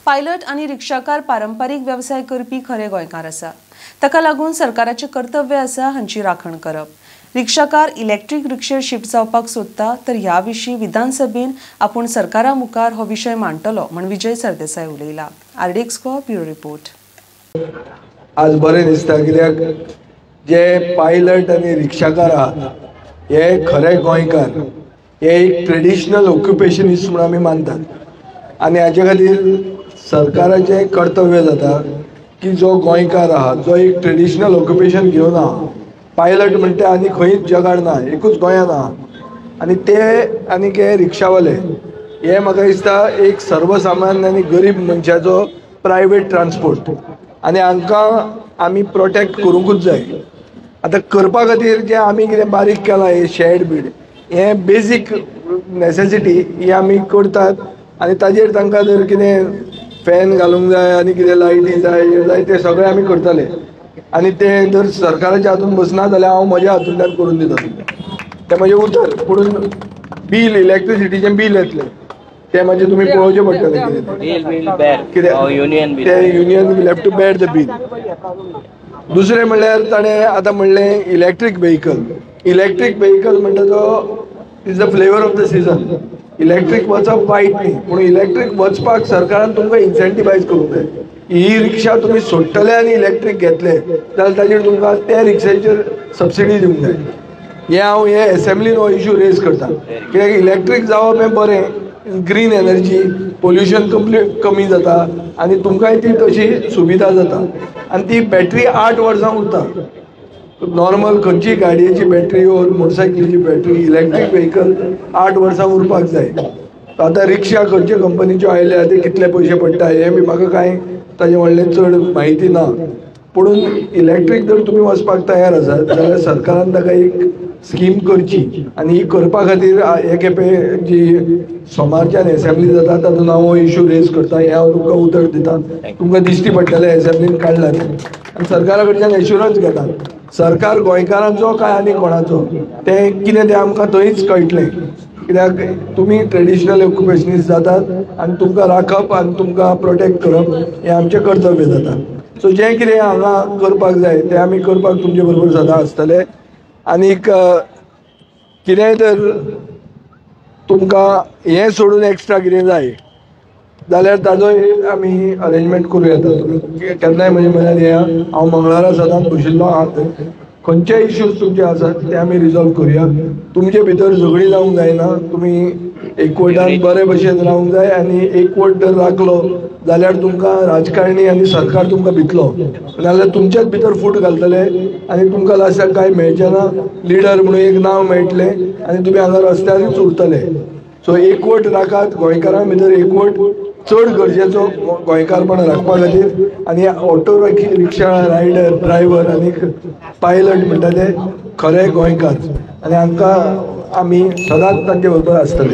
Pilot आणि रिक्षाकार पारंपारिक व्यवसाय करपी खरे गोंयकार आसा। ताका लागून सरकाराचे कर्तव्य आसा हांची राखण करप। रिक्षाकार इलेक्ट्रिक रिक्षेर शिफ्ट जावपाक सोदता तर ह्या विशीं विधानसभेन आपूण सरकारा मुखार हो विशय मांडटलो म्हण विजय सरदेसाय उलयला। आरडीएक्सको ब्युरो रिपोर्ट। आज बरें दिसता कित्याक जे पायलट आनी रिक्षाकार आहात हे खरे गोंयकार, हे एक ट्रेडिशनल ऑक्युपेशनिस्ट म्हणून आमी मानतात आनी हाचे खातीर सरकाराचें कर्तव्य जाता की जो गोंयकार आहा जो एक ट्रेडिशनल ऑक्युपेशन घेवन आहा, पायलट म्हणटा आनी खंयच जगार ना, एकूच गोंयांत आहा आनी ते आनी हे रिक्षावाले हे म्हाका दिसता एक सर्वसामान्य आनी गरीब मनशाचो प्रायवेट ट्रान्सपोर्ट आनी हांकां आमी प्रोटेक्ट करूंकूच जाय। आतां करपा खातीर जे आमी कितें बारीक केलां हे शेड बीड हे बेजीक नेसेसिटी ही आमी करतात आनी ताजेर तांकां जर कितें फॅन घालूंक जाय आनी कितें लायटी जाय ते सगळें आमी करतले आनी ते जर सरकाराच्या हातून बसना जाल्यार हांव म्हज्या हातूंतल्यान करून दिता तें म्हजें उतर। पूण बील इलेक्ट्रिसिटीचें बील येतलें ते म्हणजे तुम्ही पळोवचें पडटलें कितें union will have to bear the bill. दुसरें म्हणल्यार ताणें आतां म्हणलें इलेक्ट्रीक व्हेहिकल म्हणटा तो is the flavour of the season. Electric वचप वायट न्ही, पूण इलेक्ट्रीक वचपाक सरकारान तुमकां इन्सेंटिवायज करूंक जाय। ही रिक्षा तुमी सोडटले आनी इलेक्ट्रीक घेतले जाल्यार ताजेर तुमकां त्या रिक्षाचेर सबसिडी दिवंक जाय। हांव हे एसेंब्लीन हो इशू रेज करता कित्याक इलेक्ट्रीक जावप हें बरें, ग्रीन एनर्जी, पोल्युशन कमी जाता आनी तुमकांय ती तशी सुविधा जाता आनी ती बॅटरी 8 वर्सां उरता। नॉर्मल खंयची गाडयेची बॅटरी ओर मोटरसायकलीची बॅटरी इलेक्ट्रीक व्हेहिकल 8 वर्सां उरपाक जाय। आतां रिक्षा खंयचे कंपनीच्यो आयल्या ते कितले पयशे पडटा हे बी म्हाका कांय ताजें व्हडलें चड म्हायती ना, पूण इलेक्ट्रीक जर तुमी वचपाक तयार आसात जाल्यार सरकारान ताका एक स्कीम करची आनी ही करपा खातीर हे खेपे जी सोमारच्यान एसेंब्ली जाता तातूंत हांव हो इशू रेज करता। हे हांव तुमकां उतर दिता, तुमकां दिश्टी पडटलें एसेंब्लीन काडला आनी सरकारा कडच्यान एश्युरन्स घेता सरकार गोंयकारांचो काय आनी कोणाचो तें कितें तें आमकां थंयच कळटलें कित्याक तुमी ट्रेडिशनल ऑक्युपेशनिस्ट जातात आनी तुमकां राखप आनी तुमकां प्रोटेक्ट करप हें आमचें कर्तव्य जाता। सो जें कितें हांगा करपाक जाय तें आमी करपाक तुमचे बरोबर सदां आसतले आनीक कितेंय तर तुमकां हें सोडून एक्स्ट्रा कितें जाय जाल्यार ताजोय आमी अरेंजमेंट करूं येता। तुमी केन्नाय म्हज्या म्हऱ्यान येया, हांव मंगळारा सदांच बशिल्लो आहा थंय। खंयचेय इश्यूज तुमचे आसात ते आमी रिजॉल्व करुया। तुमचे भितर झगडी जावंक जायना, तुमी एकवटान बरे भशेन रावंक जाय आनी एकवट जर राखलो जाल्यार तुमकां राजकारणी आनी सरकार तुमकां भितलो, नाजाल्यार तुमचेच भितर फूट घालतले आनी तुमकां लास्टाक कांय मेळचें ना, लिडर म्हणून एक नांव मेळटलें आनी तुमी हांगा रस्त्यारूच उरतले। सो एकवट राखात, गोंयकारां भितर एकवट चड गरजेचो गोंयकारपण राखपा खातीर आनी ऑटो रिक्षा रायडर ड्रायव्हर आनी पायलट म्हणटा ते खरे गोंयकार आनी हांकां आमी सदांच तांचे बरोबर आसतले।